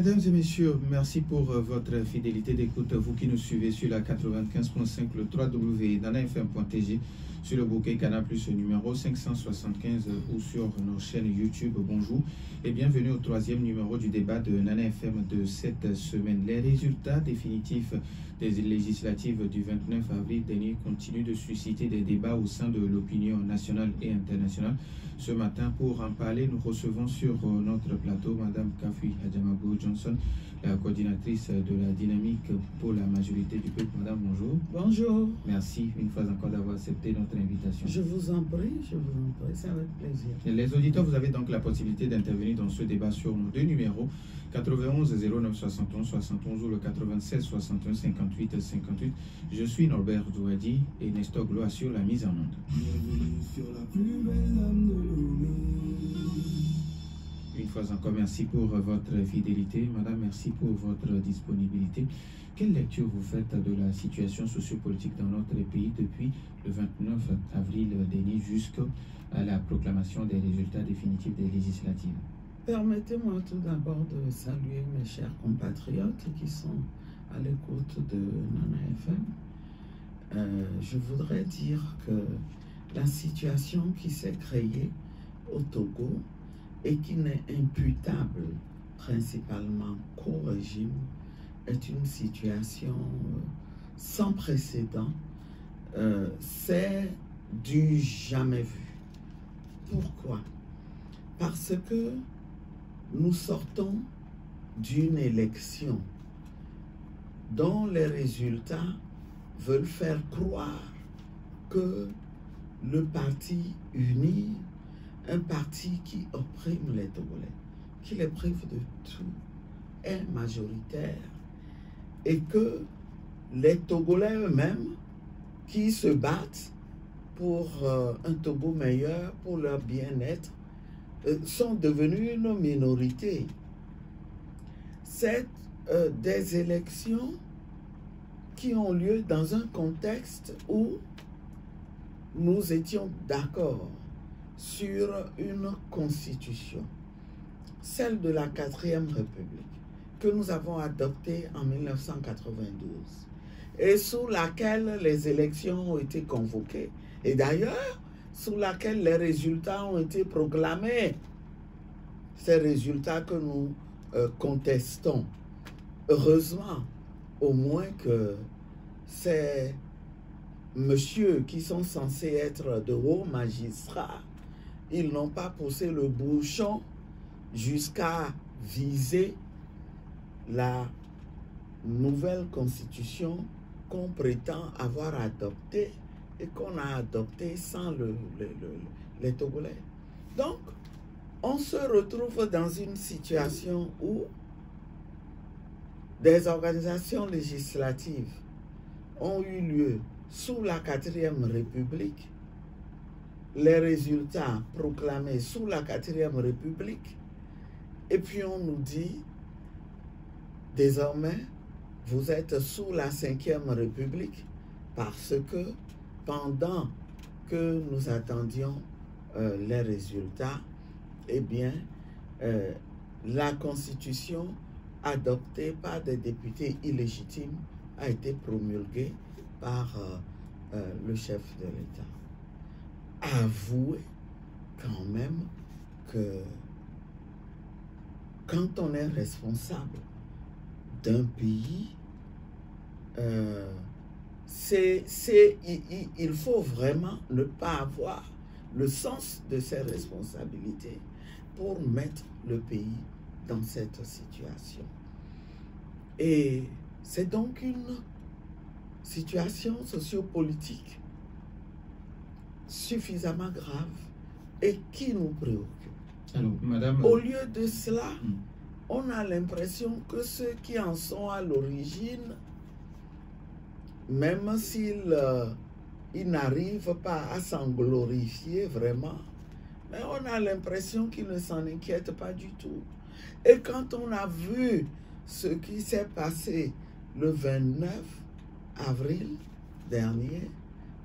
Mesdames et messieurs, merci pour votre fidélité d'écoute. Vous qui nous suivez sur la 95.5, le www.nanafm.tg, sur le bouquet Canal Plus numéro 575 ou sur nos chaînes YouTube. Bonjour et bienvenue au troisième numéro du débat de Nana FM de cette semaine. Les résultats définitifs des législatives du 29 avril dernier continuent de susciter des débats au sein de l'opinion nationale et internationale. Ce matin, pour en parler, nous recevons sur notre plateau Madame Kafui Hadjamagou Johnson, la coordinatrice de la dynamique pour la majorité du peuple. Madame, bonjour. Bonjour. Merci une fois encore d'avoir accepté notre invitation. Je vous en prie, c'est avec plaisir. Et les auditeurs, vous avez donc la possibilité d'intervenir dans ce débat sur nos deux numéros, 91 09 71 71 ou le 96 61 58 58. Je suis Norbert Douadi et Nestor Glo assure la mise en onde. Bienvenue sur la plus belle dame de Une fois encore, merci pour votre fidélité. Madame, merci pour votre disponibilité. Quelle lecture vous faites de la situation sociopolitique dans notre pays depuis le 29 avril dernier jusqu'à la proclamation des résultats définitifs des législatives? Permettez-moi tout d'abord de saluer mes chers compatriotes qui sont à l'écoute de Nana FM. Je voudrais dire que la situation qui s'est créée au Togo et qui n'est imputable principalement qu'au régime est une situation sans précédent. C'est du jamais vu. Pourquoi? Parce que nous sortons d'une élection dont les résultats veulent faire croire que le parti uni, un parti qui opprime les Togolais, qui les prive de tout, est majoritaire, et que les Togolais eux-mêmes qui se battent pour un Togo meilleur, pour leur bien-être, sont devenus une minorité. C'est des élections qui ont lieu dans un contexte où nous étions d'accord sur une constitution, celle de la 4e République, que nous avons adoptée en 1992 et sous laquelle les élections ont été convoquées et d'ailleurs sous laquelle les résultats ont été proclamés. Ces résultats que nous contestons. Heureusement, au moins que ces messieurs qui sont censés être de hauts magistrats, ils n'ont pas poussé le bouchon jusqu'à viser la nouvelle constitution qu'on prétend avoir adoptée et qu'on a adoptée sans les Togolais. Donc, on se retrouve dans une situation où des organisations législatives ont eu lieu sous la 4e République, les résultats proclamés sous la 4e République, et puis on nous dit, désormais, vous êtes sous la 5e République, parce que pendant que nous attendions les résultats, eh bien, la Constitution adoptée par des députés illégitimes a été promulguée par le chef de l'État. Avouez quand même que quand on est responsable d'un pays, il faut vraiment ne pas avoir le sens de ses responsabilités pour mettre le pays dans cette situation. Et c'est donc une situation sociopolitique suffisamment grave et qui nous préoccupe. Alors, madame, au lieu de cela, on a l'impression que ceux qui en sont à l'origine, même s'ils n'arrivent pas à s'en glorifier vraiment, mais on a l'impression qu'ils ne s'en inquiètent pas du tout. Et quand on a vu ce qui s'est passé le 29 avril dernier,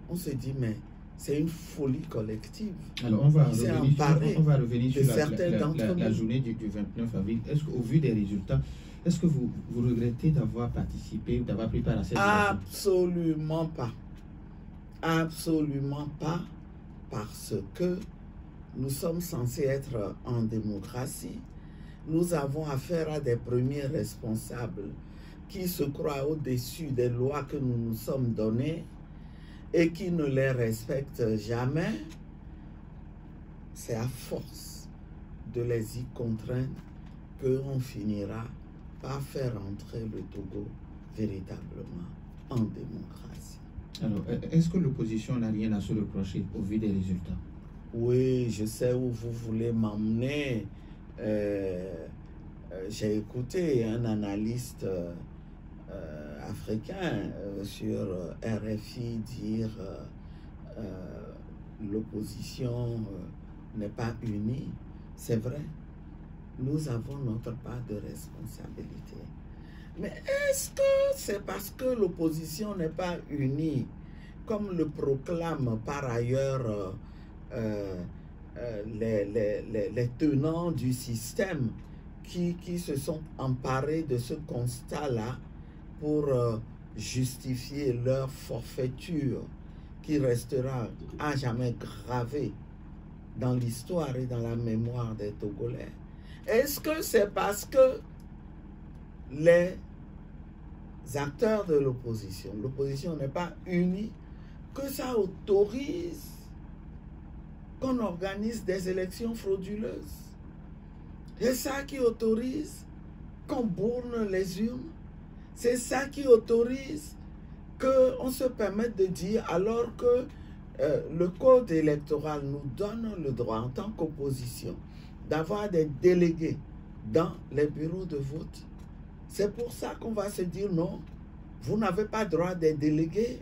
on se dit, mais c'est une folie collective. Alors, on va revenir sur la journée du 29 avril. Est-ce qu'au vu des résultats, Est-ce que vous regrettez d'avoir participé, d'avoir pris part à cette élection? Absolument pas. Absolument pas, parce que nous sommes censés être en démocratie. Nous avons affaire à des premiers responsables qui se croient au-dessus des lois que nous nous sommes données et qui ne les respectent jamais. C'est à force de les y contraindre qu'on finira par faire entrer le Togo véritablement en démocratie. Alors, est-ce que l'opposition n'a rien à se reprocher au vu des résultats? Oui, je sais où vous voulez m'emmener. J'ai écouté un analyste africain sur RFI dire l'opposition n'est pas unie. C'est vrai, nous avons notre part de responsabilité. Mais est-ce que c'est parce que l'opposition n'est pas unie, comme le proclament par ailleurs les tenants du système qui se sont emparés de ce constat-là pour justifier leur forfaiture qui restera à jamais gravée dans l'histoire et dans la mémoire des Togolais? Est-ce que c'est parce que les acteurs de l'opposition n'est pas unie, que ça autorise qu'on organise des élections frauduleuses? C'est ça qui autorise qu'on bourne les urnes? C'est ça qui autorise qu'on se permette de dire, alors que le code électoral nous donne le droit en tant qu'opposition d'avoir des délégués dans les bureaux de vote? C'est pour ça qu'on va se dire non, vous n'avez pas droit des délégués.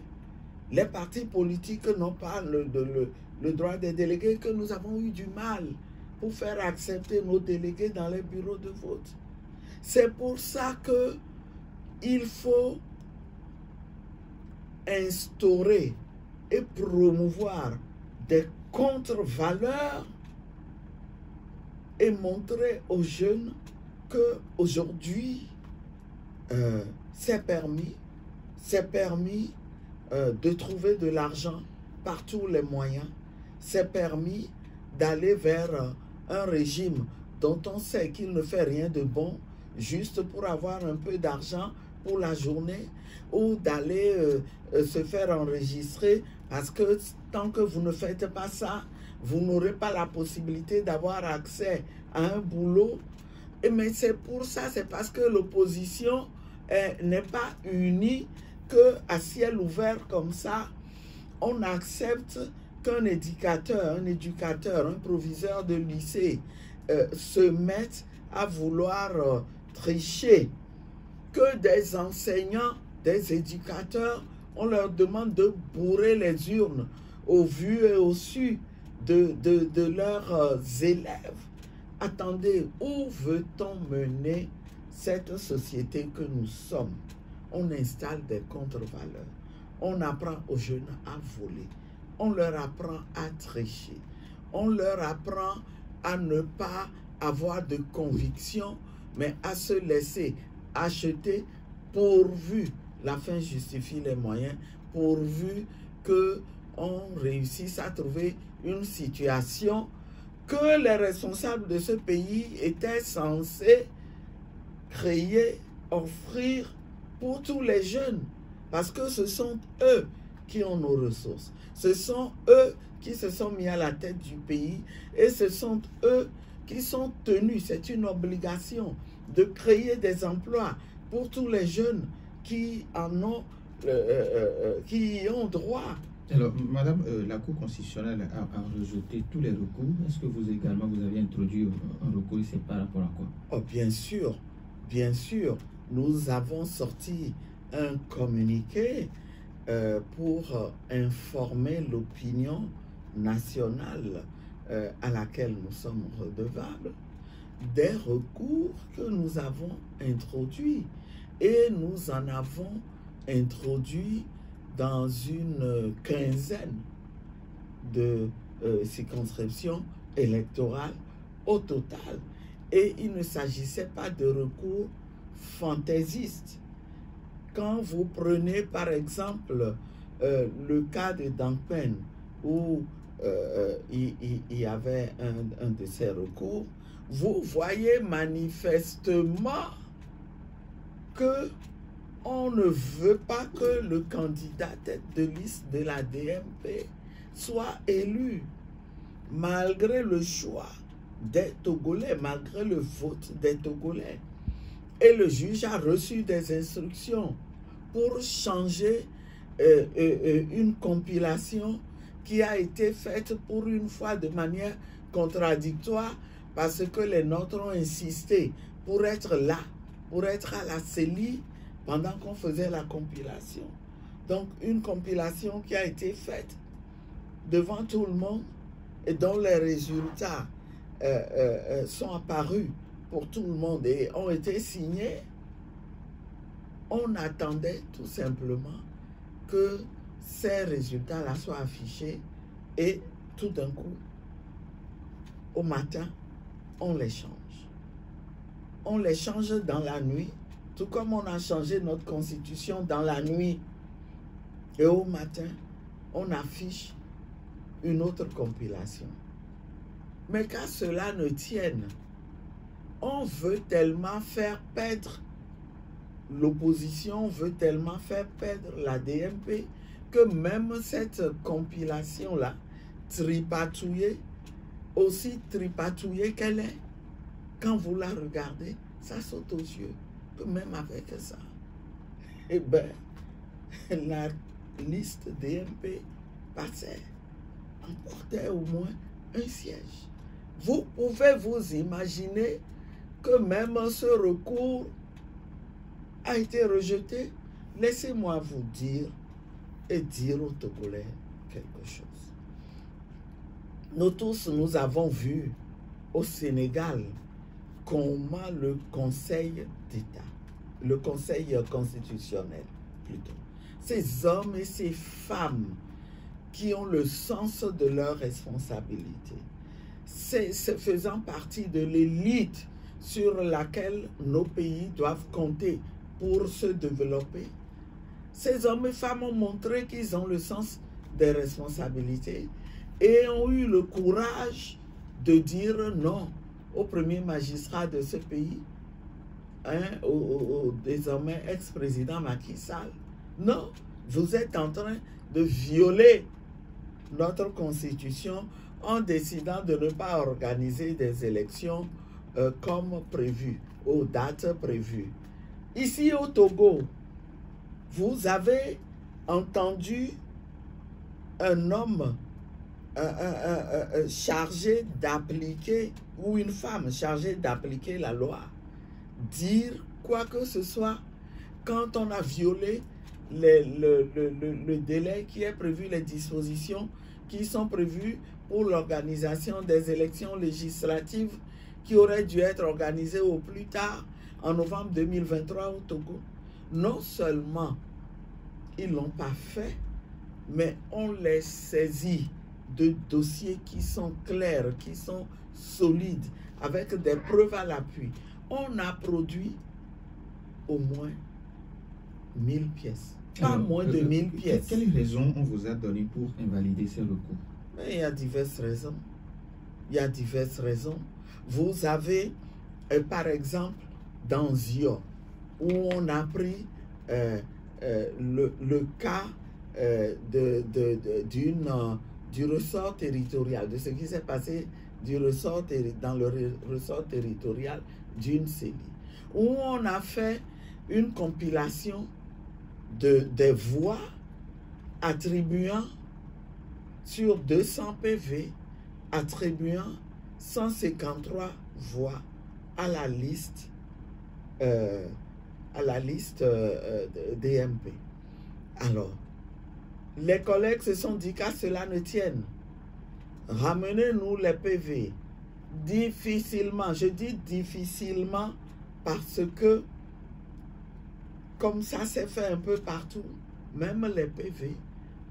Les partis politiques n'ont pas le droit des délégués, que nous avons eu du mal pour faire accepter nos délégués dans les bureaux de vote. C'est pour ça que il faut instaurer et promouvoir des contre-valeurs et montrer aux jeunes qu'aujourd'hui, c'est permis de trouver de l'argent par tous les moyens. C'est permis d'aller vers un régime dont on sait qu'il ne fait rien de bon, juste pour avoir un peu d'argent pour la journée, ou d'aller se faire enregistrer, parce que tant que vous ne faites pas ça, vous n'aurez pas la possibilité d'avoir accès à un boulot. Mais c'est pour ça, c'est parce que l'opposition n'est pas unie, qu'à ciel ouvert comme ça, on accepte qu'un éducateur, un proviseur de lycée se mette à vouloir tricher, que des enseignants, des éducateurs, on leur demande de bourrer les urnes au vu et au su de leurs élèves. Attendez, où veut-on mener cette société que nous sommes? On installe des contre-valeurs. On apprend aux jeunes à voler. On leur apprend à tricher. On leur apprend à ne pas avoir de conviction, mais à se laisser acheter pourvu la fin justifie les moyens, pourvu qu'on réussisse à trouver une situation que les responsables de ce pays étaient censés créer, offrir pour tous les jeunes, parce que ce sont eux qui ont nos ressources, ce sont eux qui se sont mis à la tête du pays, et ce sont eux qui sont tenus, c'est une obligation, de créer des emplois pour tous les jeunes qui en ont, qui y ont droit. Alors, Madame, la Cour constitutionnelle a rejeté tous les recours. Est-ce que vous également, vous avez introduit un recours, et c'est par rapport à quoi? Oh, bien sûr, nous avons sorti un communiqué pour informer l'opinion nationale à laquelle nous sommes redevables des recours que nous avons introduits. Et nous en avons introduit dans une quinzaine de circonscriptions électorales au total. Et il ne s'agissait pas de recours fantaisiste. Quand vous prenez par exemple le cas de Dangpen, où il y avait un de ces recours, vous voyez manifestement que on ne veut pas que le candidat tête de liste de la DMP soit élu, malgré le choix des Togolais, malgré le vote des Togolais. Et le juge a reçu des instructions pour changer une compilation qui a été faite pour une fois de manière contradictoire parce que les nôtres ont insisté pour être là, pour être à la CELI pendant qu'on faisait la compilation. Donc une compilation qui a été faite devant tout le monde et dont les résultats sont apparus pour tout le monde et ont été signés. On attendait tout simplement que ces résultats-là soient affichés et tout d'un coup, au matin, on les change. On les change dans la nuit, tout comme on a changé notre constitution dans la nuit. Et au matin, on affiche une autre compilation. Mais qu'à cela ne tienne, on veut tellement faire perdre l'opposition, veut tellement faire perdre la DMP que même cette compilation-là, tripatouillée, aussi tripatouillée qu'elle est, quand vous la regardez, ça saute aux yeux, que même avec ça, eh bien, la liste DMP passait, emportait au moins un siège. Vous pouvez vous imaginer que même ce recours a été rejeté. Laissez-moi vous dire et dire aux Togolais quelque chose. Nous tous, nous avons vu au Sénégal comment le Conseil d'État, le Conseil constitutionnel plutôt, ces hommes et ces femmes qui ont le sens de leur responsabilité, c'est faisant partie de l'élite sur laquelle nos pays doivent compter pour se développer. Ces hommes et femmes ont montré qu'ils ont le sens des responsabilités et ont eu le courage de dire non au premier magistrat de ce pays, au désormais ex-président Macky Sall. Non, vous êtes en train de violer notre constitution en décidant de ne pas organiser des élections comme prévu, aux dates prévues. Ici au Togo, vous avez entendu un homme chargé d'appliquer, ou une femme chargée d'appliquer la loi, dire quoi que ce soit quand on a violé le délai qui est prévu, les dispositions qui sont prévues pour l'organisation des élections législatives qui auraient dû être organisées au plus tard en novembre 2023 au Togo. Non seulement ils ne l'ont pas fait, mais on les saisit de dossiers qui sont clairs, qui sont solides, avec des preuves à l'appui. On a produit au moins 1000 pièces. Pas moins de 1000 pièces. Quelles raisons on vous a donné pour invalider ces recours? Mais il y a diverses raisons. Il y a diverses raisons. Vous avez, par exemple, dans Zio, où on a pris le cas du ressort territorial, de ce qui s'est passé dans le ressort territorial d'une CELI, où on a fait une compilation des voix attribuant sur 200 PV, attribuant 153 voix à la liste DMP. Alors, les collègues se sont dit qu'à cela ne tienne, ramenez-nous les PV. Difficilement, je dis difficilement parce que comme ça s'est fait un peu partout, même les PV,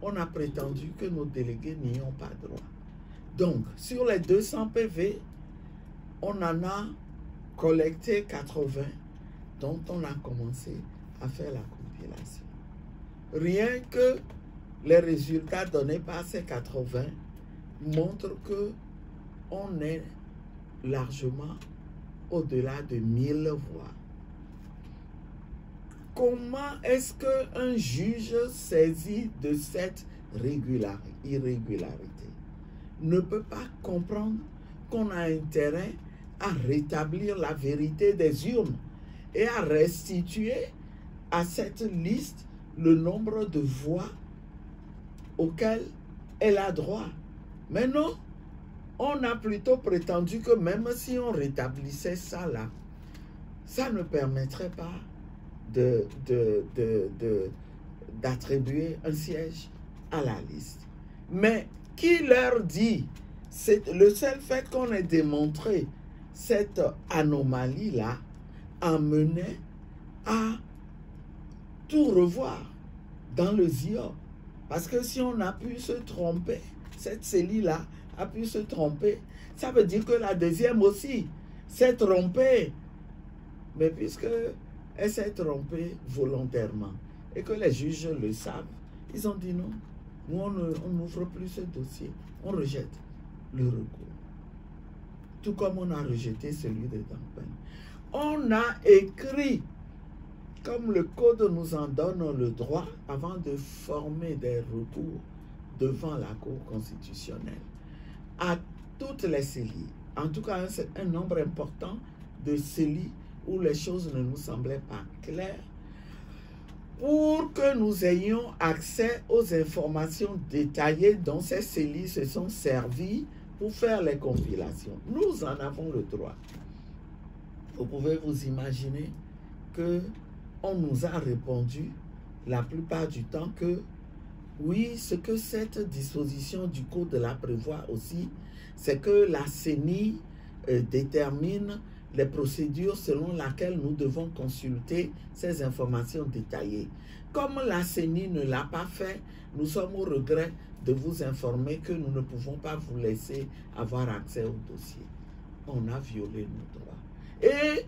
on a prétendu que nos délégués n'y ont pas droit. Donc, sur les 200 PV, on en a collecté 80. dont on a commencé à faire la compilation. Rien que les résultats donnés par ces 80 montrent que on est largement au-delà de 1000 voix. Comment est-ce qu'un juge saisi de cette irrégularité ne peut pas comprendre qu'on a intérêt à rétablir la vérité des urnes et à restituer à cette liste le nombre de voix auxquelles elle a droit? Mais non, on a plutôt prétendu que même si on rétablissait ça là, ça ne permettrait pas d'attribuer un siège à la liste. Mais qui leur dit, c'est le seul fait qu'on ait démontré cette anomalie-là amenait à tout revoir dans le ZIO. Parce que si on a pu se tromper, cette CELI-là a pu se tromper, ça veut dire que la deuxième aussi s'est trompée. Mais puisque elle s'est trompée volontairement et que les juges le savent, ils ont dit non, nous on n'ouvre plus ce dossier, on rejette le recours. Tout comme on a rejeté celui de Dampen. On a écrit, comme le code nous en donne le droit, avant de former des recours devant la Cour constitutionnelle, à toutes les CELI, en tout cas un nombre important de CELI où les choses ne nous semblaient pas claires, pour que nous ayons accès aux informations détaillées dont ces CELI se sont servis pour faire les compilations. Nous en avons le droit. Vous pouvez vous imaginer que on nous a répondu la plupart du temps que oui, ce que cette disposition du code la prévoit aussi, c'est que la CENI détermine les procédures selon lesquelles nous devons consulter ces informations détaillées. Comme la CENI ne l'a pas fait, nous sommes au regret de vous informer que nous ne pouvons pas vous laisser avoir accès au dossier. On a violé nos droits. Et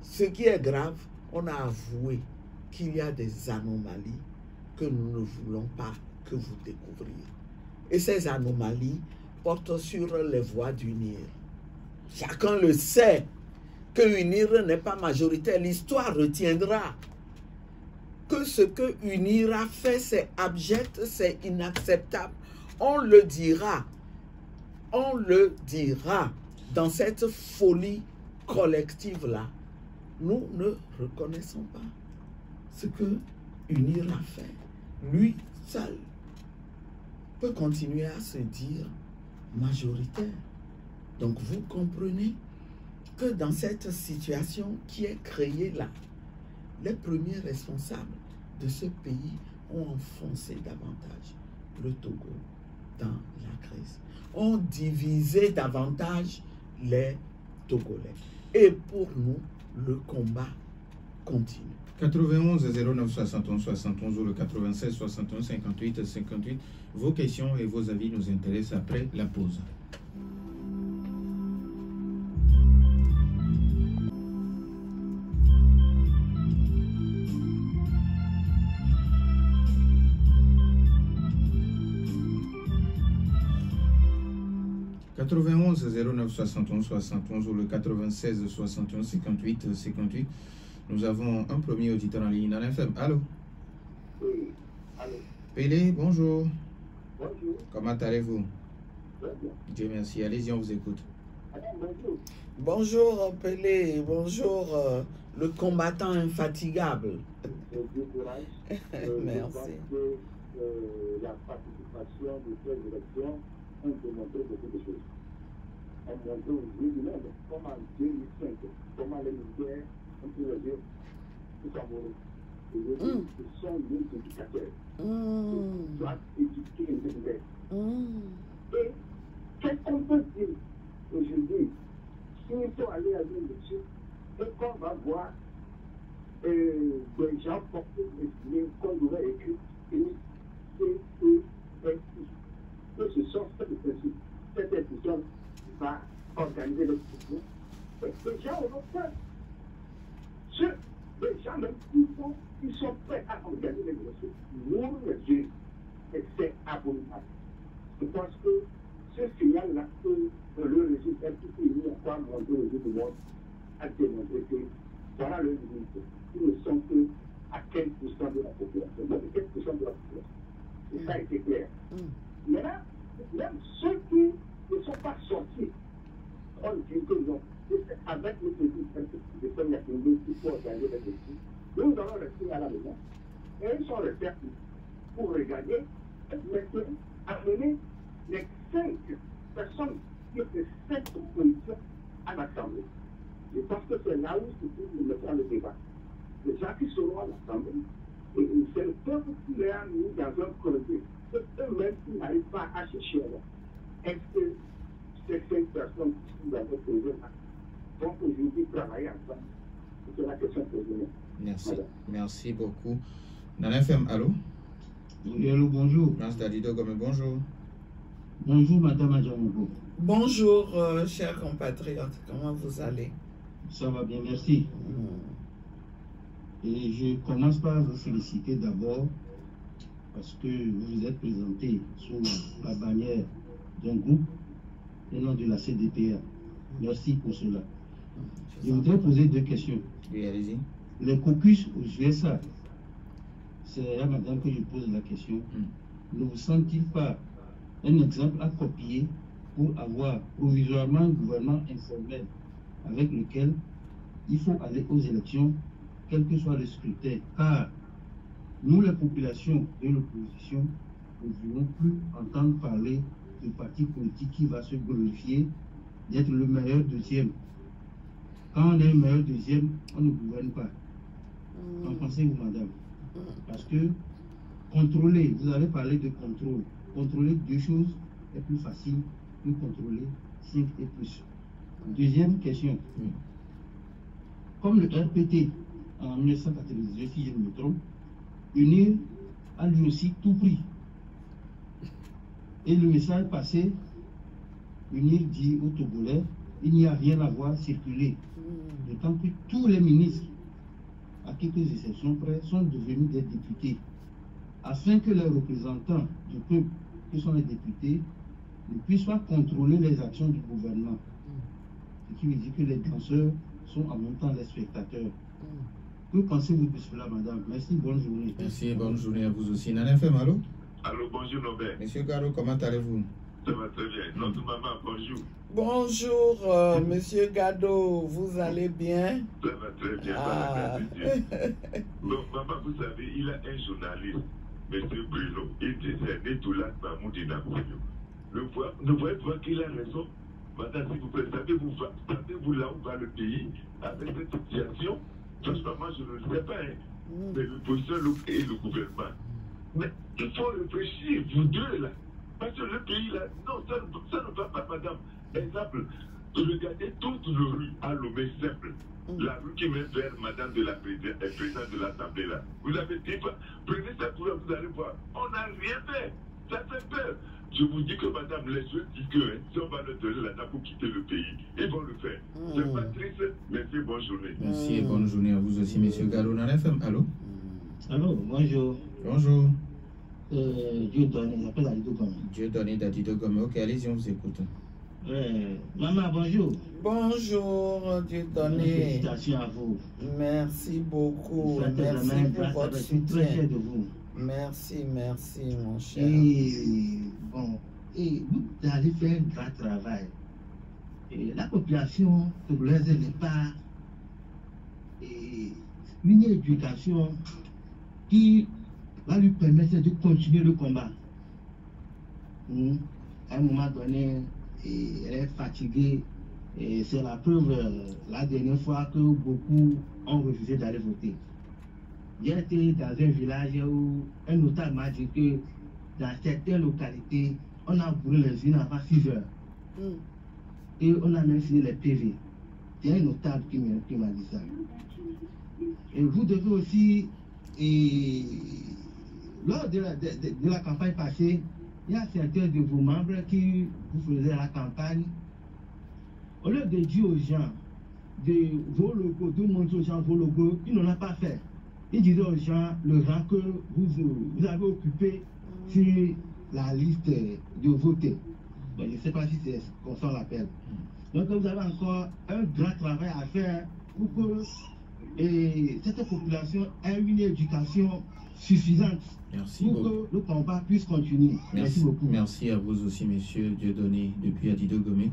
ce qui est grave, on a avoué qu'il y a des anomalies que nous ne voulons pas que vous découvriez. Et ces anomalies portent sur les voix d'UNIR. Chacun le sait que UNIR n'est pas majoritaire. L'histoire retiendra que ce que UNIR a fait, c'est abject, c'est inacceptable. On le dira. On le dira. Dans cette folie collective-là, nous ne reconnaissons pas ce que UNIR a fait. Lui seul peut continuer à se dire majoritaire. Donc vous comprenez que dans cette situation qui est créée là, les premiers responsables de ce pays ont enfoncé davantage le Togo dans la crise, ont divisé davantage les Togolais. Et pour nous, le combat continue. 91 09 71 71 ou le 96 71 58 58. Vos questions et vos avis nous intéressent après la pause. « 91 09 71 71 ou le 96 61 58 58. Nous avons un premier auditeur en ligne dans l'FM. Allô? Oui, allô. Pélé, bonjour. Bonjour. Comment allez-vous? Très bien. Dieu merci. Allez-y, on vous écoute. Bonjour. Bonjour Pelé, bonjour le combattant infatigable. Dieu courage. Merci. Je pense que la participation de ces élections ont démontré beaucoup de choses. On montre aux yeux du monde comment en 2005, comment les militaires, on peut le dire, tout en gros, ce sont les éducateurs qui doivent éduquer les militaires. Et qu'est-ce qu'on peut dire aujourd'hui? S'il faut aller à l'université, et qu'on va voir des gens porter des signes qu'on devrait écrire que ce sont cette institution va organiser les discussions. Et ces gens ont peur. Ce ils sont prêts à organiser les élections. Mon Dieu, c'est abominable. Je pense que ce signal-là que le régime RPI a pas montré au bout du monde a démontré que voilà le limite. Ils ne sont que à 15% de la population. Donc 15% de la population. Et ça a été clair. Mais là, même ceux qui ne sont pas sortis, on dit que non. Avec le pays de première communauté qui faut organiser les élections, nous allons rester à la maison. Et ils sont restés pour regarder et maintenant amener les 5 personnes qui étaient 5 oppositions à l'Assemblée. Je pense que c'est là où se trouve le débat. Les gens qui seront à l'Assemblée, et c'est le peuple qui les a mis dans un comité. C'est eux-mêmes qui n'arrivent pas à chercher là. Est-ce que ces 5 personnes qui sont dans votre projet vont aujourd'hui travailler ensemble? C'est la question que je mets. Merci. Voilà. Merci beaucoup. Nana FM, allô? Oui, allô, bonjour. Lance Dadido Gome, bonjour. Bonjour, madame Adjamogo. Bonjour, chers compatriotes, comment vous allez? Ça va bien, merci. Et je commence par vous féliciter d'abord parce que vous vous êtes présenté sous la bannière d'un groupe et non de la CDPA. Merci pour cela. Je voudrais poser 2 questions. Oui, allez-y. Les caucus aux USA, c'est à madame que je pose la question. Ne vous sent-il pas un exemple à copier pour avoir provisoirement un gouvernement informel avec lequel il faut aller aux élections, quel que soit le scrutin? Car nous, les populations de l'opposition, nous ne voulons plus entendre parler de parti politique qui va se glorifier d'être le meilleur deuxième. Quand on est le meilleur deuxième, on ne gouverne pas. Qu'en pensez-vous, madame? Parce que contrôler, vous avez parlé de contrôle. Contrôler 2 choses est plus facile que contrôler 5 et plus. Deuxième question. Comme le RPT en 1998, si je ne me trompe, UNIR a lui aussi tout pris. Et le message passé, UNIR dit aux Togolais, il n'y a rien à voir circuler. D'autant que tous les ministres, à quelques exceptions près, sont devenus des députés, afin que les représentants du peuple, qui sont les députés, ne puissent pas contrôler les actions du gouvernement. Ce qui veut dire que les danseurs sont en même temps les spectateurs. Que pensez-vous de cela, madame? Merci, bonne journée. Merci, bonne journée à vous aussi. Nana FM, allô? Allô, bonjour Norbert. Monsieur Garo, comment allez-vous? Ça va très bien. Notre maman, bonjour. Bonjour, monsieur Gado, vous allez bien? Ça va très bien, par la grâce de Dieu. Donc, maman, vous savez, il a un journaliste, monsieur Bruno, il disait Toulat Mamoudina Bouyo. Ne voyez-vous qu'il a raison? Madame, s'il vous plaît, savez-vous là où va le pays avec cette situation? Franchement, moi, je ne le sais pas, hein. Mais l'opposition et le gouvernement. Mais il faut réfléchir, vous deux, là. Parce que le pays, là, non, ça ne va pas, madame. Exemple, regardez toute la rue à Lomé simple. La rue qui mène vers madame de la présidente de l'Assemblée, là. Vous avez dit, prenez ça pour vous allez voir. On n'a rien fait. Ça fait peur. Je vous dis que madame, les jeunes disent que si on va leur donner la date pour quitter le pays, ils vont le faire. C'est pas triste. Merci, bonne journée. Merci et bonne journée à vous aussi, monsieur Garo. Nana FM, allô? Allô, bonjour. Bonjour. Dieu donne, j'appelle Dadido Gome. Dieu donne Dadido Gome. Ok, allez-y, on vous écoute. Maman, bonjour. Bonjour, Dieu donné. Félicitations à vous. Merci beaucoup. Merci pour votre soutien. Très fier de vous. Merci, mon cher. Et bon, et vous allez faire un grand travail. Et la population togolaise n'est pas une éducation qui va lui permettre de continuer le combat. À un moment donné, elle est fatiguée. Et c'est la preuve, la dernière fois que beaucoup ont refusé d'aller voter. J'ai été dans un village où un notable m'a dit que dans certaines localités, on a brûlé les unes avant 6 heures. Et on a même signé les PV. C'est un notable qui m'a dit ça. Et vous devez aussi, lors de la campagne passée, il y a certains de vos membres qui vous faisaient la campagne. Au lieu de dire aux gens de vos logos, de montrer aux gens vos logos, ils n'en ont pas fait. il disait aux gens le rang que vous avez occupé sur la liste de voter. Je ne sais pas si c'est comme ça on l'appelle. Donc vous avez encore un grand travail à faire pour que cette population ait une éducation suffisante. Merci pour beaucoup. que le combat puisse continuer. Merci beaucoup. Merci à vous aussi, monsieur Dieudonné, depuis Adido Gomé.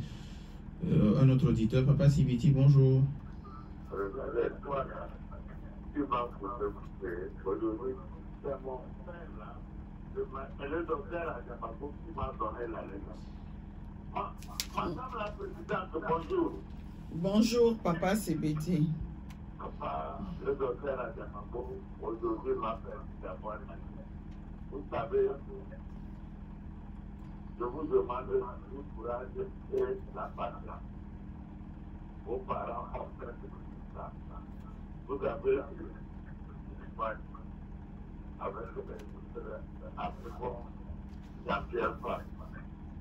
Un autre auditeur, Papa Sibiti, bonjour. Tu m'as aujourd'hui, c'est mon frère là. Le docteur a qui m'a donné la lettre. Madame la présidente, bonjour. Bonjour, Papa Sibiti. Papa, le docteur Adjamabo, aujourd'hui m'a fait d'avoir une. Vous savez, je vous demande du courage et la patience. Vos parents ont fait ça. Vous avez une image avec le ministre africain Jean-Pierre Faye.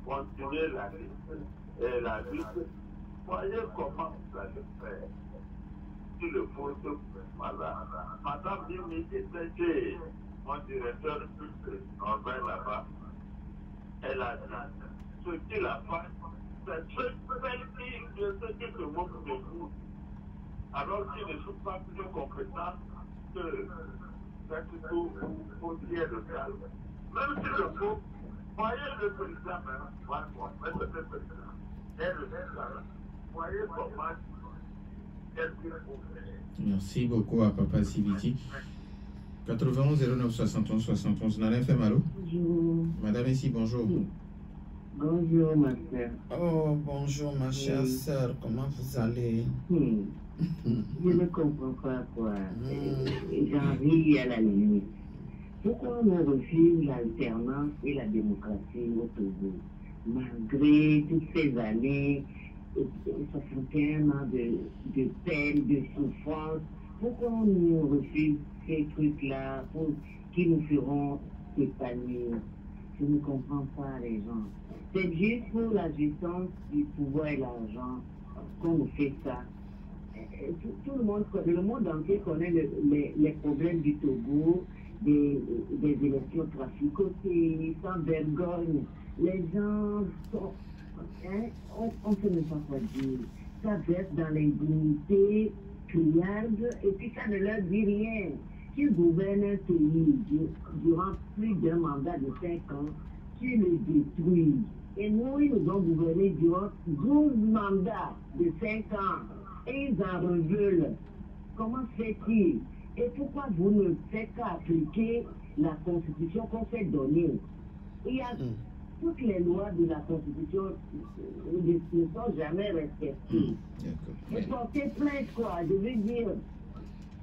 Continuez la lutte et la lutte. Voyez comment vous allez faire. Si le faut, voilà. Madame Mimi était mon directeur public Norbert là-bas. Elle a dit ce qu'il a fait, c'est très belle fille de ce qui se moque de vous. Alors qu'il ne sont pas plus compétent que cette faussière de calme. Même si le faut, voyez le président même, mais le président, et le président, voyez comment est-ce qu'il faut faire. Merci beaucoup à Papa Sibiti. 91 09 71 71. Nana FM, allô? Bonjour. Madame ici, bonjour. Bonjour, ma soeur. Oh, bonjour, ma chère sœur. Comment vous allez? Je ne comprends pas quoi. J'en ris à la limite. Pourquoi on refuse l'alternance et la démocratie au Togo? Malgré toutes ces années, 61 ans de peine, de souffrance, pourquoi on nous refuse ces trucs-là qui nous feront épanouir? Je ne comprends pas les gens. C'est juste pour la jouissance du pouvoir et l'argent qu'on nous fait ça. Tout le monde connaît, le monde entier connaît les problèmes du Togo, des élections traficotées, sans vergogne. Les gens sont, on ne sait même pas quoi dire. Ça verse dans l'impunité, criarde, et puis ça ne leur dit rien. Qu'ils gouvernent un pays durant plus d'un mandat de 5 ans, tu le détruis. Et nous, ils nous ont gouverné durant 12 mandats de 5 ans. Et ils en reveulent. Comment fait-il? Et pourquoi vous ne faites qu'à appliquer la constitution qu'on fait donner? Il y a toutes les lois de la constitution ne sont jamais respectées. Et porter plainte, quoi, je veux dire,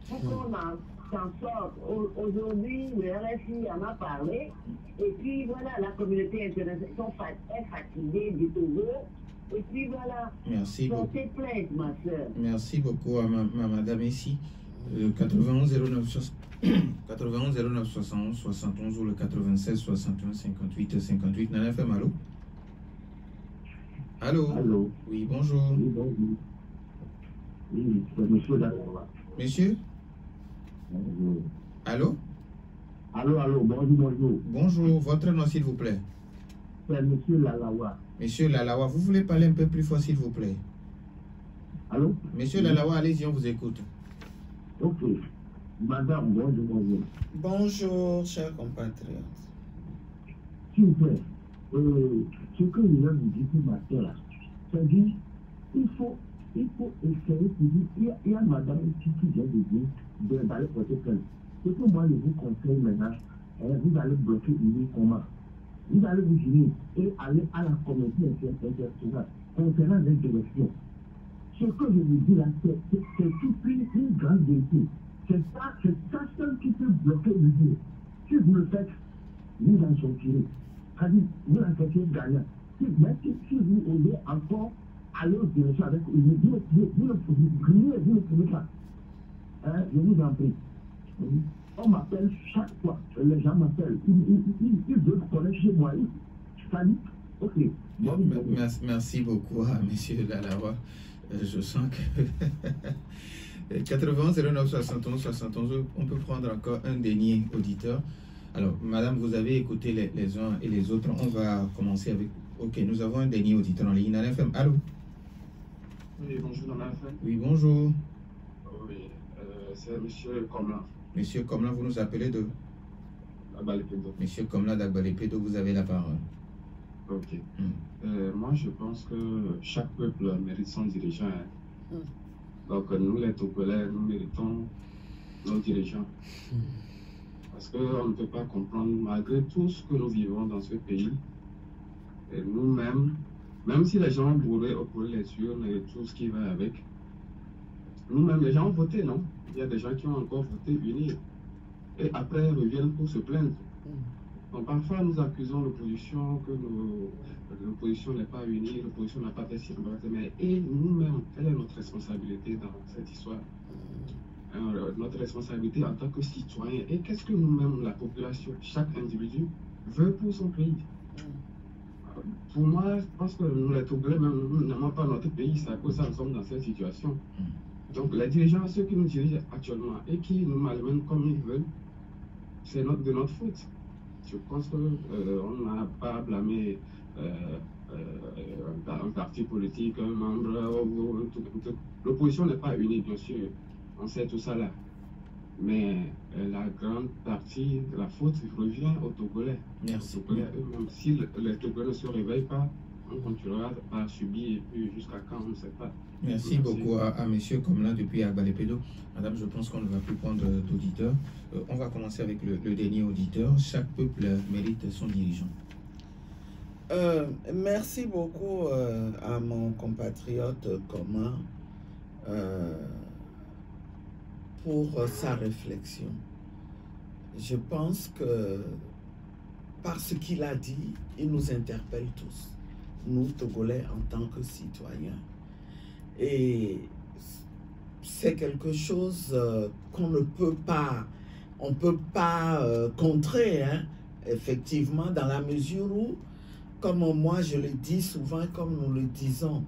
pour qu'on s'en sorte. Aujourd'hui, le RFI en a parlé, et puis voilà, la communauté internationale est fatiguée du Togo. Et puis voilà, merci beaucoup. Portez plainte, ma soeur. Merci beaucoup à ma madame ici. Le 91 09 71 71 ou le 96 61 58 58. Nana FM, allô? Allô? Allô? Oui, bonjour. Oui, bonjour. Oui, c'est monsieur Lalawa. Monsieur? Bonjour. Allô? Allô, bonjour. Bonjour, votre nom s'il vous plaît? C'est monsieur Lalawa. Monsieur Lalawa, vous voulez parler un peu plus fort s'il vous plaît? Allô? Monsieur Lalawa, allez-y, on vous écoute. Ok. Madame, bonjour. Bonjour, chers compatriotes. S'il vous plaît, ce que je viens de dire ce matin là, c'est-à-dire, il faut essayer de dire, il y a madame qui vient de dire d'aller porter plainte. Ce que moi je vous conseille maintenant, vous allez bloquer une comment? Vous allez vous unir et aller à la communauté internationale concernant les élections. Ce que je vous dis là, c'est toute une grande vérité. C'est ça seul qui peut bloquer le jeu. Si vous le faites, vous en sortirez. C'est-à-dire, vous en sortirez gagnant. Même si vous osez encore aller aux élections avec une vous ne pouvez pas. Je vous en prie. On m'appelle chaque fois, les gens m'appellent. Ils veulent connaître chez moi. C'est-à-dire, ok. Merci beaucoup à M. Lalawa. Je sens que 80 09 71 71, on peut prendre encore un dernier auditeur. Alors, madame, vous avez écouté les uns et les autres. On va commencer avec... Ok, nous avons un dernier auditeur en ligne. Nana FM, allô? Oui, bonjour, Nana FM. Oui, bonjour. Oui, c'est monsieur Komla. Monsieur Komla, vous nous appelez de... Agbalépédo. Monsieur Komla d'Agbalépédo, vous avez la parole. Ok. Moi, je pense que chaque peuple mérite son dirigeant. Hein. Donc, nous, les Togolais, nous méritons nos dirigeants. Parce qu'on ne peut pas comprendre, malgré tout ce que nous vivons dans ce pays, et nous-mêmes, même si les gens pourraient opposer les urnes et tout ce qui va avec, nous-mêmes, les gens ont voté, non? Il y a des gens qui ont encore voté unir. Et après, ils reviennent pour se plaindre. Donc, parfois, nous accusons l'opposition que l'opposition n'est pas unie, l'opposition n'a pas fait ci, mais et nous-mêmes, quelle est notre responsabilité dans cette histoire? Notre responsabilité en tant que citoyen. Et qu'est-ce que nous-mêmes, la population, chaque individu, veut pour son pays? Pour moi, je pense que nous, les Togolais, même nous n'aimons pas notre pays, c'est à cause de ça que nous sommes dans cette situation. Donc, les dirigeants, ceux qui nous dirigent actuellement et qui nous malmènent comme ils veulent, c'est de notre faute. Je pense qu'on n'a pas à blâmer un parti politique, un membre, l'opposition n'est pas unie, bien sûr, on sait tout ça là. Mais la grande partie de la faute revient aux Togolais. Merci. Si les Togolais ne se réveillent pas, on continuera à subir et puis jusqu'à quand, on ne sait pas. Merci beaucoup à monsieur Komla depuis Agbalépédo. Madame, je pense qu'on ne va plus prendre d'auditeurs. On va commencer avec le dernier auditeur. Chaque peuple mérite son dirigeant. Merci beaucoup à mon compatriote commun pour sa réflexion. Je pense que par ce qu'il a dit, il nous interpelle tous, nous Togolais en tant que citoyens. Et c'est quelque chose qu'on ne peut pas, on peut pas contrer, hein, effectivement, dans la mesure où, comme moi je le dis souvent, comme nous le disons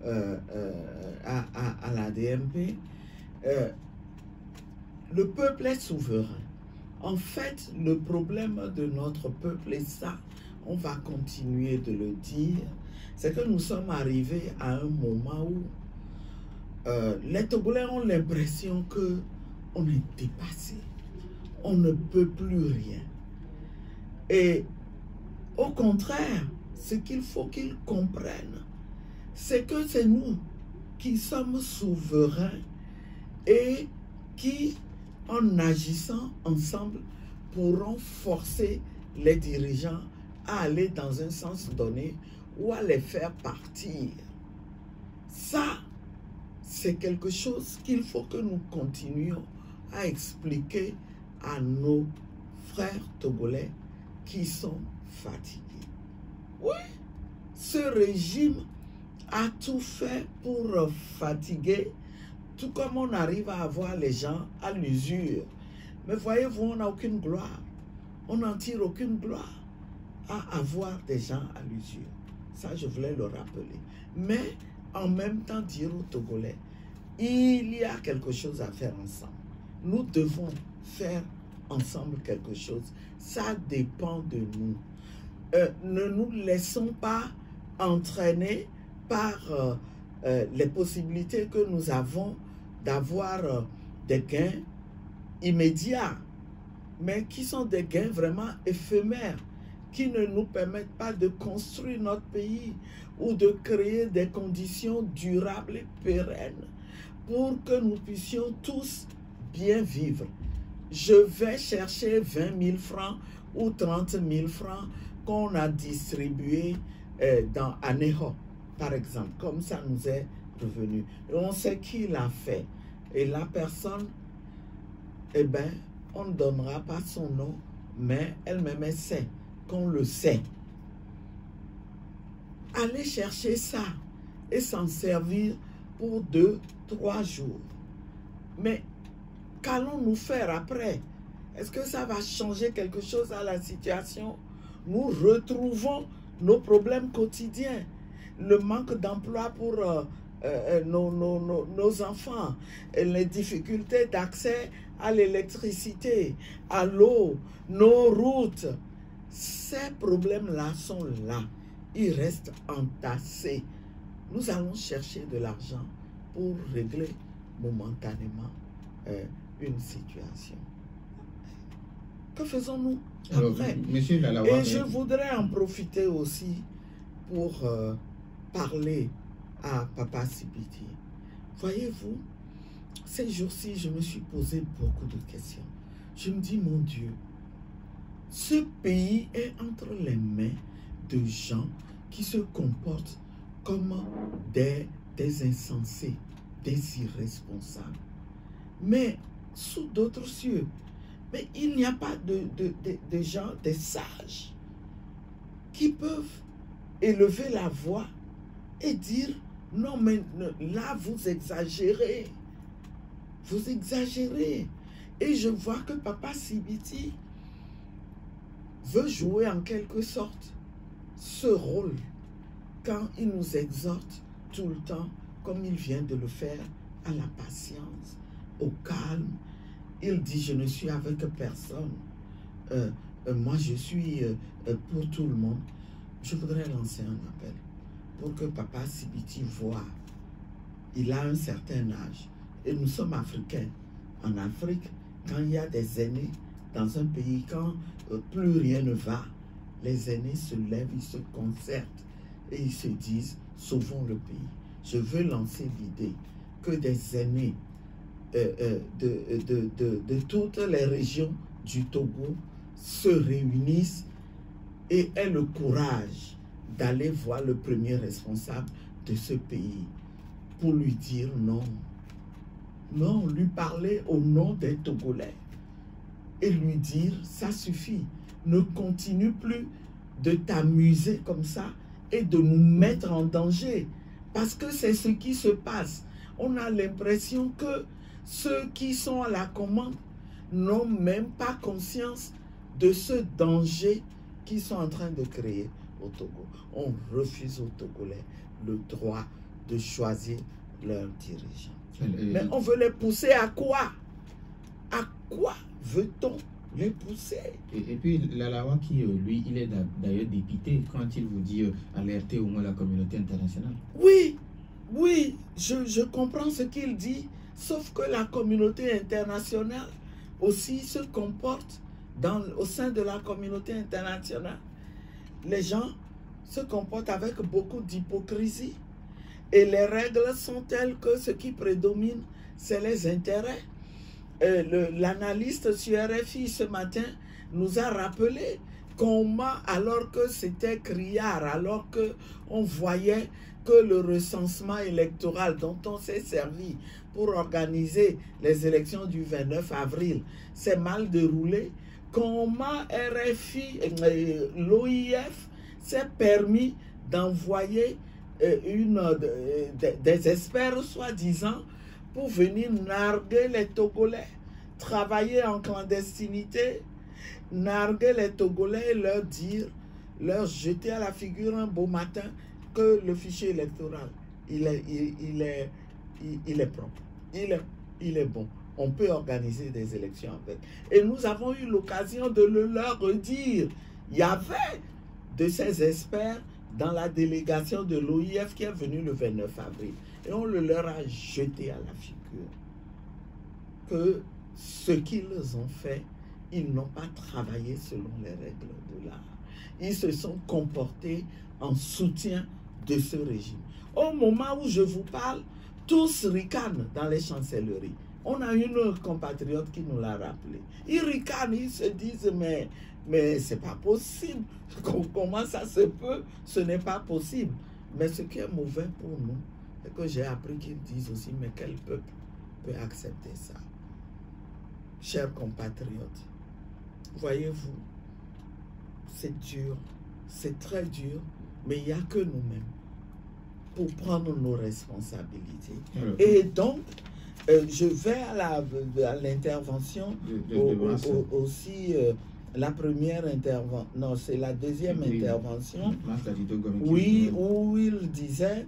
à la DMP, le peuple est souverain. En fait, le problème de notre peuple, et ça, on va continuer de le dire, c'est que nous sommes arrivés à un moment où les Togolais ont l'impression qu'on est dépassé. On ne peut plus rien. Et au contraire, ce qu'il faut qu'ils comprennent, c'est que c'est nous qui sommes souverains et qui, en agissant ensemble, pourront forcer les dirigeants à aller dans un sens donné ou à les faire partir. Ça, c'est quelque chose qu'il faut que nous continuions à expliquer à nos frères togolais qui sont fatigués. Oui, ce régime a tout fait pour fatiguer, tout comme on arrive à avoir les gens à l'usure. Mais voyez-vous, on n'a aucune gloire. On n'en tire aucune gloire à avoir des gens à l'usure. Ça, je voulais le rappeler. Mais en même temps, dire aux Togolais, il y a quelque chose à faire ensemble. Nous devons faire ensemble quelque chose. Ça dépend de nous. Ne nous laissons pas entraîner par les possibilités que nous avons d'avoir des gains immédiats, mais qui sont des gains vraiment éphémères, qui ne nous permettent pas de construire notre pays ou de créer des conditions durables et pérennes pour que nous puissions tous bien vivre. Je vais chercher 20 000 francs ou 30 000 francs qu'on a distribués à Neho, par exemple, comme ça nous est revenu. Et on sait qui l'a fait. Et la personne, eh bien, on ne donnera pas son nom, mais elle-même sait qu'on le sait. Allez chercher ça et s'en servir pour 2-3 jours. Mais qu'allons-nous faire après? Est-ce que ça va changer quelque chose à la situation? Nous retrouvons nos problèmes quotidiens. Le manque d'emploi pour nos enfants, les difficultés d'accès à l'électricité, à l'eau, nos routes. Ces problèmes-là sont là. Ils restent entassés. Nous allons chercher de l'argent pour régler momentanément une situation. Que faisons-nous après? Monsieur Lalawa, et je voudrais en profiter aussi pour parler à Papa Sibiti. Voyez-vous, ces jours-ci, je me suis posé beaucoup de questions. Je me dis, mon Dieu, ce pays est entre les mains de gens qui se comportent comme des insensés, des irresponsables. Mais sous d'autres cieux, mais il n'y a pas de gens, des sages, qui peuvent élever la voix et dire, non mais là vous exagérez. Vous exagérez. Et je vois que Papa Sibiti veut jouer en quelque sorte ce rôle quand il nous exhorte tout le temps, comme il vient de le faire, à la patience, au calme. Il dit, je ne suis avec personne. Moi, je suis pour tout le monde. Je voudrais lancer un appel pour que Papa Sibiti voie. Il a un certain âge. Et nous sommes africains. En Afrique, quand il y a des aînés dans un pays, quand plus rien ne va, les aînés se lèvent, ils se concertent et ils se disent, sauvons le pays. Je veux lancer l'idée que des aînés de toutes les régions du Togo se réunissent et aient le courage d'aller voir le premier responsable de ce pays pour lui dire non. Non, lui parler au nom des Togolais et lui dire, ça suffit, ne continue plus de t'amuser comme ça et de nous mettre en danger. Parce que c'est ce qui se passe. On a l'impression que ceux qui sont à la commande n'ont même pas conscience de ce danger qu'ils sont en train de créer au Togo. On refuse aux Togolais le droit de choisir leurs dirigeants. Mais on veut les pousser à quoi? À quoi veut-on les pousser? Et puis Lalawa qui, lui, il est d'ailleurs dépité quand il vous dit alerter au moins la communauté internationale. Oui, oui, je comprends ce qu'il dit, sauf que la communauté internationale aussi se comporte au sein de la communauté internationale. Les gens se comportent avec beaucoup d'hypocrisie. Et les règles sont telles que ce qui prédomine, c'est les intérêts. L'analyste sur RFI ce matin nous a rappelé comment, alors que c'était criard, alors qu'on voyait que le recensement électoral dont on s'est servi pour organiser les élections du 29 avril s'est mal déroulé, comment RFI, l'OIF s'est permis d'envoyer des experts soi-disant pour venir narguer les Togolais, travailler en clandestinité, narguer les Togolais et leur dire, leur jeter à la figure un beau matin que le fichier électoral, il est propre, il est bon. On peut organiser des élections avec. Et nous avons eu l'occasion de le leur redire. Il y avait de ces experts dans la délégation de l'OIF qui est venue le 29 avril. Et on le leur a jeté à la figure que ce qu'ils ont fait, ils n'ont pas travaillé selon les règles de l'art. Ils se sont comportés en soutien de ce régime. Au moment où je vous parle, tous ricanent dans les chancelleries. On a une compatriote qui nous l'a rappelé. Ils ricanent, ils se disent, mais c'est pas possible. Comment ça se peut? Ce n'est pas possible. Mais ce qui est mauvais pour nous, c'est que j'ai appris qu'ils disent aussi, mais quel peuple peut accepter ça? Chers compatriotes, voyez-vous, c'est dur, c'est très dur, mais il n'y a que nous-mêmes pour prendre nos responsabilités. Et donc, je vais à l'intervention aussi. La première intervention, non, c'est la deuxième intervention, oui, où il disait,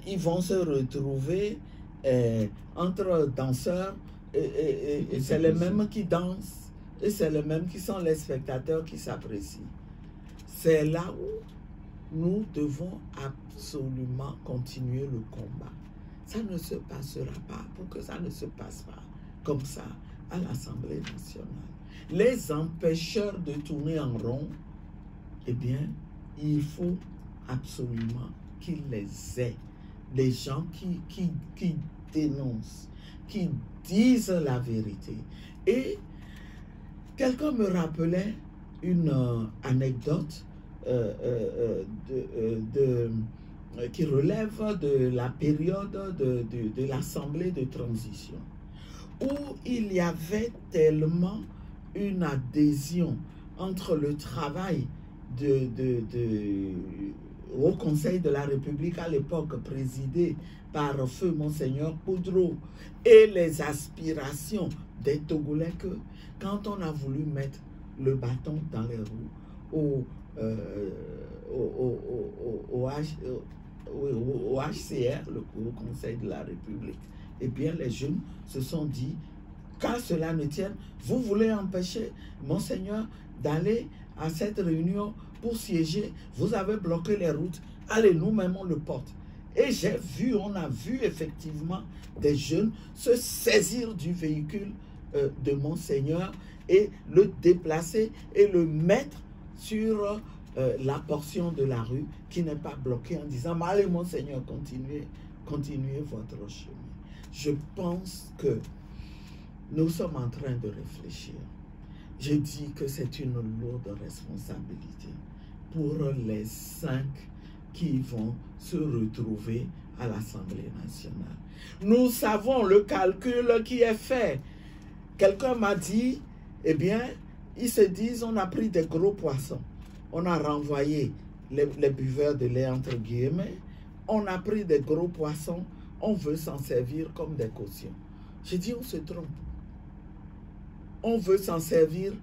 ils vont se retrouver entre danseurs et c'est les mêmes qui dansent et c'est les mêmes qui sont les spectateurs qui s'apprécient. C'est là où nous devons absolument continuer le combat. Ça ne se passera pas, pour que ça ne se passe pas comme ça à l'Assemblée nationale. Les empêcheurs de tourner en rond, eh bien, il faut absolument qu'ils les aient. Des gens qui dénoncent, qui disent la vérité. Et quelqu'un me rappelait une anecdote qui relève de la période de l'Assemblée de transition, où il y avait tellement une adhésion entre le travail au Conseil de la République à l'époque présidé par feu Monseigneur Poudreau et les aspirations des Togolais que quand on a voulu mettre le bâton dans les roues au HCR, le Conseil de la République, eh bien les jeunes se sont dit, qu'à cela ne tienne, vous voulez empêcher Monseigneur d'aller à cette réunion pour siéger, vous avez bloqué les routes, allez, nous-mêmes on le porte. Et on a vu effectivement des jeunes se saisir du véhicule de Monseigneur et le déplacer et le mettre sur la portion de la rue qui n'est pas bloquée en disant, allez Monseigneur, continuez votre chemin. Je pense que nous sommes en train de réfléchir. Je dis que c'est une lourde responsabilité pour les 5 qui vont se retrouver à l'Assemblée nationale. Nous savons le calcul qui est fait. Quelqu'un m'a dit, eh bien, ils se disent, on a pris des gros poissons. On a renvoyé les buveurs de lait, entre guillemets. On a pris des gros poissons. On veut s'en servir comme des cautions. J'ai dit, on se trompe. On veut s'en servir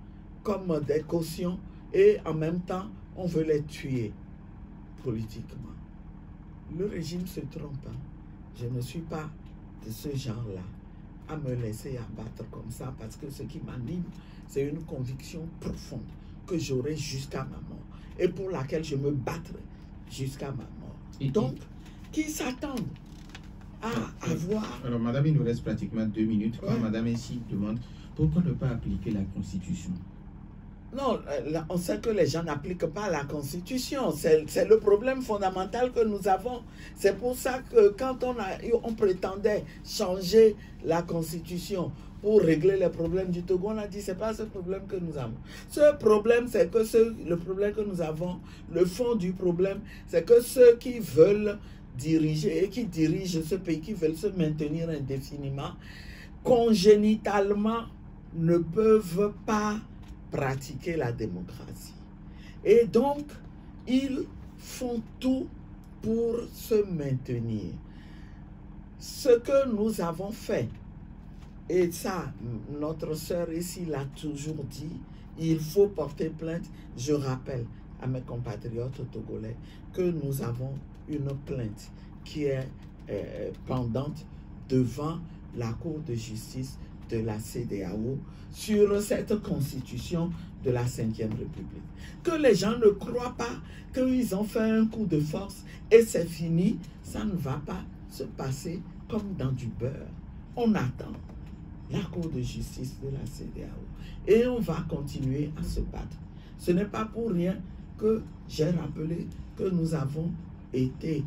comme des cautions et en même temps, on veut les tuer politiquement. Le régime se trompe. Je ne suis pas de ce genre-là à me laisser abattre comme ça parce que ce qui m'anime, c'est une conviction profonde que j'aurai jusqu'à ma mort et pour laquelle je me battrai jusqu'à ma mort. Donc, qui s'attendent à avoir... Alors, madame, il nous reste pratiquement 2 minutes. Quand madame ainsi demande, pourquoi ne pas appliquer la Constitution? Non, on sait que les gens n'appliquent pas la Constitution. C'est le problème fondamental que nous avons. C'est pour ça que quand on prétendait changer la Constitution pour régler les problèmes du Togo, on a dit, c'est pas ce problème que nous avons. Ce problème, c'est que le problème que nous avons, le fond du problème, c'est que ceux qui veulent diriger et qui dirigent ce pays, qui veulent se maintenir indéfiniment, congénitalement, ne peuvent pas pratiquer la démocratie. Et donc, ils font tout pour se maintenir. Ce que nous avons fait, et ça, notre sœur ici l'a toujours dit, il faut porter plainte. Je rappelle à mes compatriotes togolais que nous avons une plainte qui est pendante devant la Cour de justice de la CEDEAO sur cette constitution de la 5e République. Que les gens ne croient pas qu'ils ont fait un coup de force et c'est fini, ça ne va pas se passer comme dans du beurre. On attend la Cour de justice de la CEDEAO et on va continuer à se battre. Ce n'est pas pour rien que j'ai rappelé que nous avons été,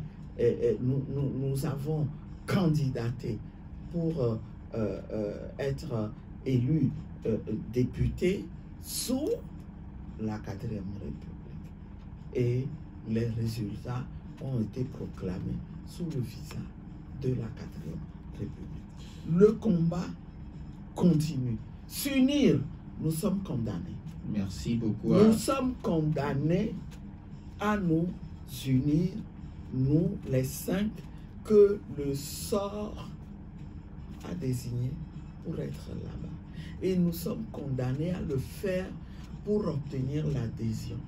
nous avons candidaté pour être élus députés sous la 4e République. Et les résultats ont été proclamés sous le visa de la 4e République. Le combat continue. S'unir, nous sommes condamnés. Merci beaucoup. Nous sommes condamnés à nous unir, nous les 5 que le sort a désigné pour être là-bas. Et nous sommes condamnés à le faire pour obtenir l'adhésion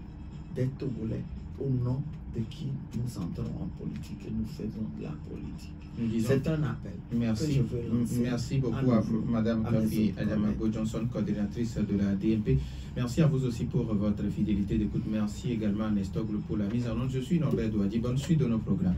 des Togolais au nom de qui nous entrons en politique et nous faisons de la politique. Nous C'est un appel. Merci, que je veux lancer merci beaucoup à vous, Madame Kafi Adamago Johnson, coordinatrice de la DMP. Merci à vous aussi pour votre fidélité d'écoute. Merci également à Nestogle pour la mise en onde. Je suis Norbert Douadi. Bonne suite de nos programmes.